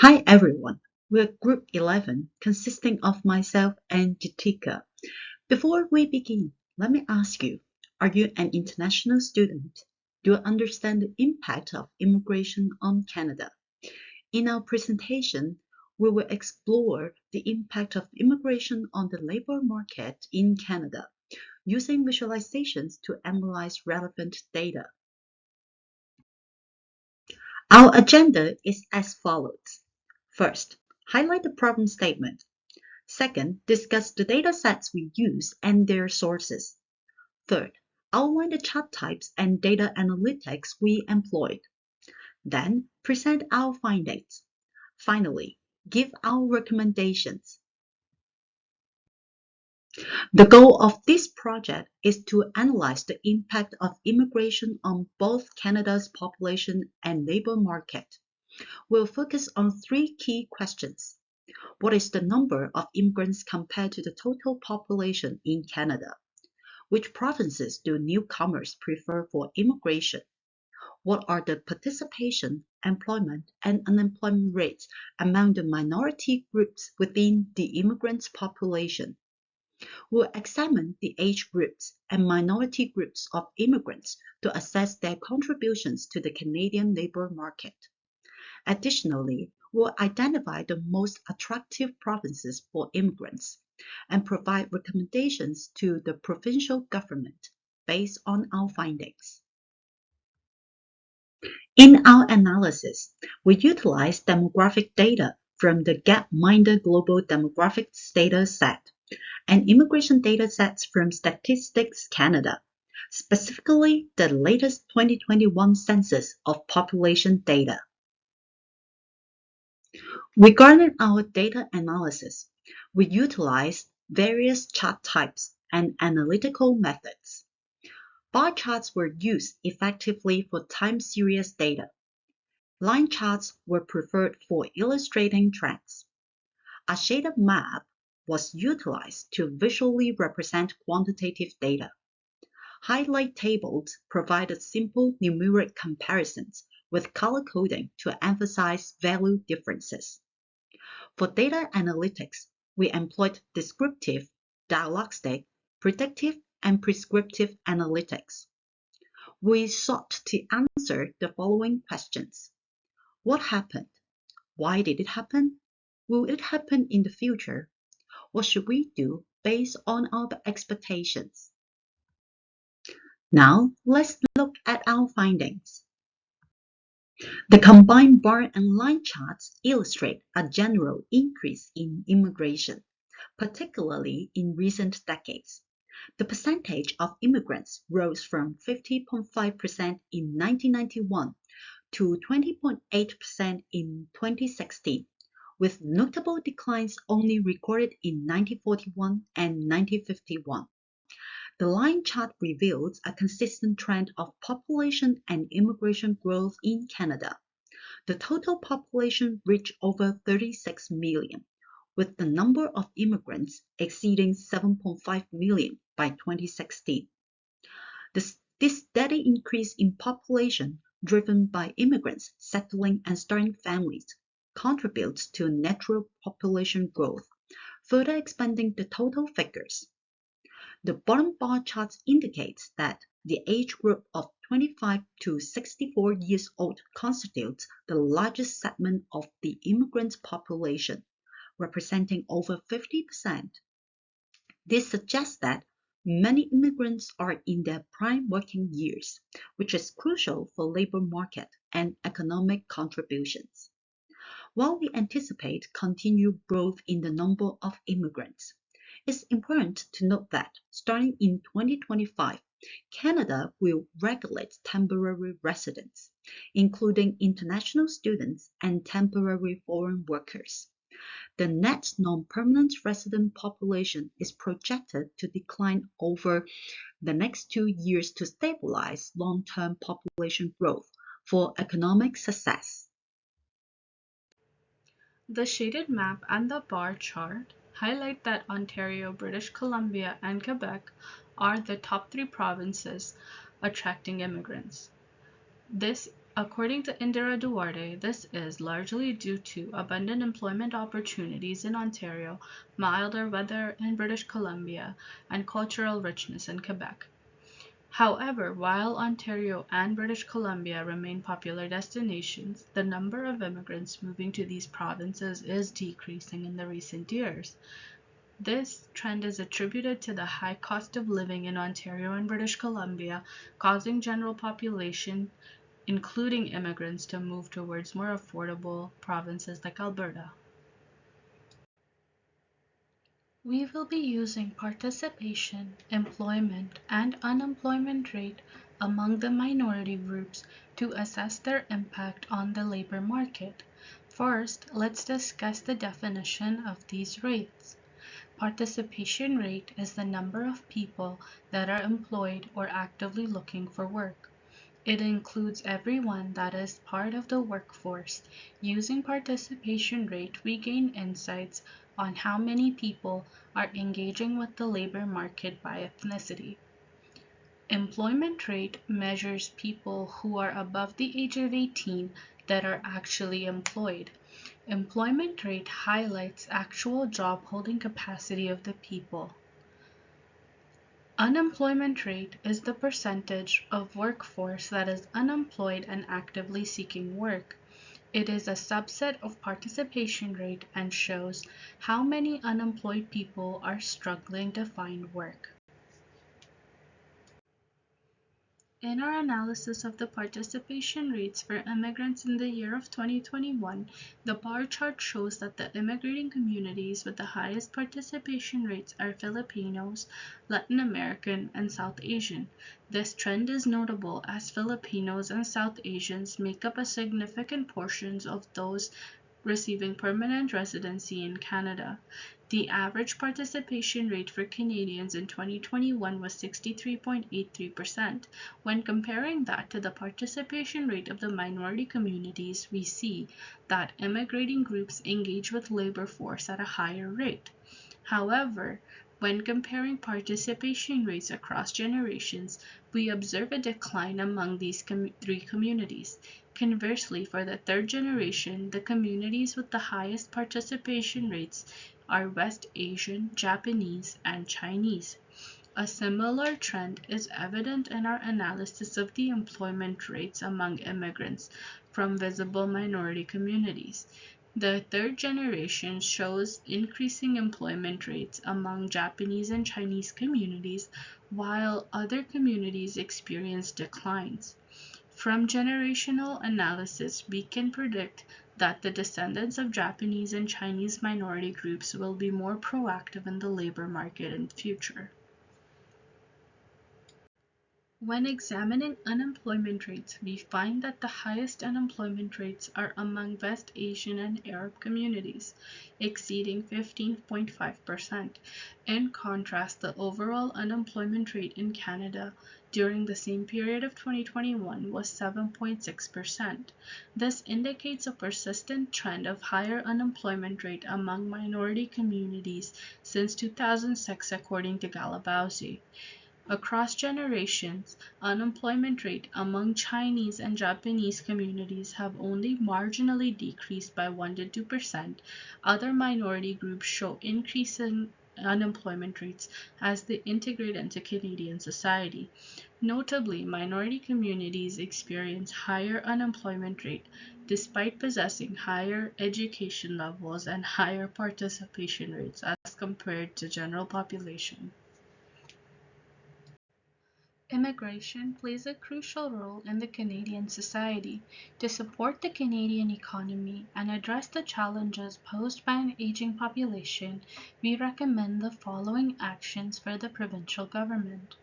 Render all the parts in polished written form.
Hi everyone, we're Group 11 consisting of myself and Jeetika. Before we begin, let me ask you, are you an international student? Do you understand the impact of immigration on Canada? In our presentation, we will explore the impact of immigration on the labor market in Canada using visualizations to analyze relevant data. Our agenda is as follows. First, highlight the problem statement. Second, discuss the data sets we use and their sources. Third, outline the chart types and data analytics we employed. Then, present our findings. Finally, give our recommendations. The goal of this project is to analyze the impact of immigration on both Canada's population and labor market. We'll focus on three key questions. What is the number of immigrants compared to the total population in Canada? Which provinces do newcomers prefer for immigration? What are the participation, employment, and unemployment rates among the minority groups within the immigrants' population? We'll examine the age groups and minority groups of immigrants to assess their contributions to the Canadian labor market. Additionally, we'll identify the most attractive provinces for immigrants and provide recommendations to the provincial government based on our findings. In our analysis, we utilize demographic data from the Gapminder Global Demographics Data Set and immigration data sets from Statistics Canada, specifically the latest 2021 census of population data. Regarding our data analysis, we utilize various chart types and analytical methods. Bar charts were used effectively for time series data. Line charts were preferred for illustrating trends. A shaded map was utilized to visually represent quantitative data. Highlight tables provided simple numeric comparisons with color coding to emphasize value differences. For data analytics, we employed descriptive, diagnostic, predictive, and prescriptive analytics. We sought to answer the following questions. What happened? Why did it happen? Will it happen in the future? What should we do based on our expectations? Now, let's look at our findings. The combined bar and line charts illustrate a general increase in immigration, particularly in recent decades. The percentage of immigrants rose from 50.5% in 1991 to 20.8% in 2016, with notable declines only recorded in 1941 and 1951. The line chart reveals a consistent trend of population and immigration growth in Canada. The total population reached over 36 million, with the number of immigrants exceeding 7.5 million by 2016. This steady increase in population, driven by immigrants settling and starting families, contributes to natural population growth, further expanding the total figures. The bottom bar chart indicates that the age group of 25 to 64 years old constitutes the largest segment of the immigrant population, representing over 50%. This suggests that many immigrants are in their prime working years, which is crucial for labor market and economic contributions. While we anticipate continued growth in the number of immigrants, it's important to note that starting in 2025, Canada will regulate temporary residents, including international students and temporary foreign workers. The net non-permanent resident population is projected to decline over the next 2 years to stabilize long-term population growth for economic success. The shaded map and the bar chart highlight that Ontario, British Columbia, and Quebec are the top three provinces attracting immigrants. This According to Indira Duarte, this is largely due to abundant employment opportunities in Ontario, milder weather in British Columbia, and cultural richness in Quebec. However, while Ontario and British Columbia remain popular destinations, the number of immigrants moving to these provinces is decreasing in the recent years. This trend is attributed to the high cost of living in Ontario and British Columbia, causing general population, including immigrants, to move towards more affordable provinces like Alberta. We will be using participation, employment, and unemployment rate among the minority groups to assess their impact on the labor market. First, let's discuss the definition of these rates. Participation rate is the number of people that are employed or actively looking for work. It includes everyone that is part of the workforce. Using participation rate, we gain insights on how many people are engaging with the labor market by ethnicity. Employment rate measures people who are above the age of 18 that are actually employed. Employment rate highlights actual job holding capacity of the people. Unemployment rate is the percentage of workforce that is unemployed and actively seeking work. It is a subset of participation rate and shows how many unemployed people are struggling to find work. In our analysis of the participation rates for immigrants in the year of 2021, the bar chart shows that the immigrating communities with the highest participation rates are Filipinos, Latin American, and South Asian. This trend is notable as Filipinos and South Asians make up a significant portion of those receiving permanent residency in Canada. The average participation rate for Canadians in 2021 was 63.83%. When comparing that to the participation rate of the minority communities, we see that immigrating groups engage with labor force at a higher rate. However, when comparing participation rates across generations, we observe a decline among these three communities. Conversely, for the third generation, the communities with the highest participation rates are West Asian, Japanese, and Chinese. A similar trend is evident in our analysis of the employment rates among immigrants from visible minority communities. The third generation shows increasing employment rates among Japanese and Chinese communities, while other communities experience declines. From generational analysis, we can predict that the descendants of Japanese and Chinese minority groups will be more proactive in the labor market in the future. When examining unemployment rates, we find that the highest unemployment rates are among West Asian and Arab communities, exceeding 15.5%. In contrast, the overall unemployment rate in Canada during the same period of 2021 was 7.6%. This indicates a persistent trend of higher unemployment rate among minority communities since 2006, according to Galabowski. Across generations, unemployment rate among Chinese and Japanese communities have only marginally decreased by 1 to 2%. Other minority groups show increasing unemployment rates as they integrate into Canadian society. Notably, minority communities experience higher unemployment rate despite possessing higher education levels and higher participation rates as compared to general population. Immigration plays a crucial role in the Canadian society. To support the Canadian economy and address the challenges posed by an aging population, we recommend the following actions for the provincial government.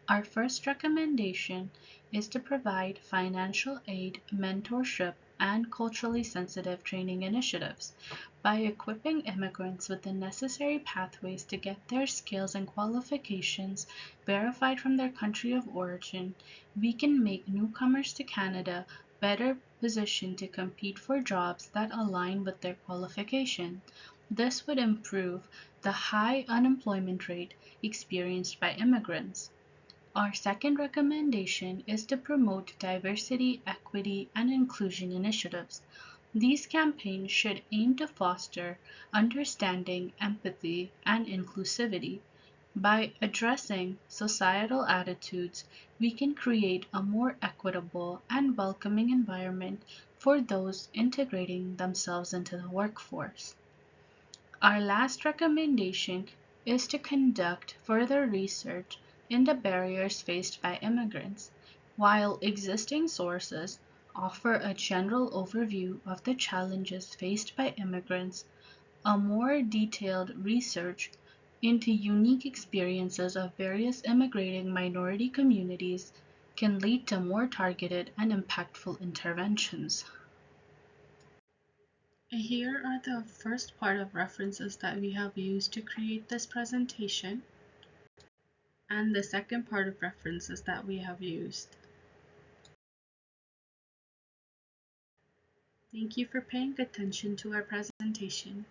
Our first recommendation is to provide financial aid, mentorship, and culturally sensitive training initiatives. By equipping immigrants with the necessary pathways to get their skills and qualifications verified from their country of origin, we can make newcomers to Canada better positioned to compete for jobs that align with their qualification. This would improve the high unemployment rate experienced by immigrants. Our second recommendation is to promote diversity, equity, and inclusion initiatives. These campaigns should aim to foster understanding, empathy, and inclusivity. By addressing societal attitudes, we can create a more equitable and welcoming environment for those integrating themselves into the workforce. Our last recommendation is to conduct further research in the barriers faced by immigrants. While existing sources offer a general overview of the challenges faced by immigrants, a more detailed research into unique experiences of various immigrating minority communities can lead to more targeted and impactful interventions. Here are the first part of references that we have used to create this presentation, and the second part of references that we have used. Thank you for paying attention to our presentation.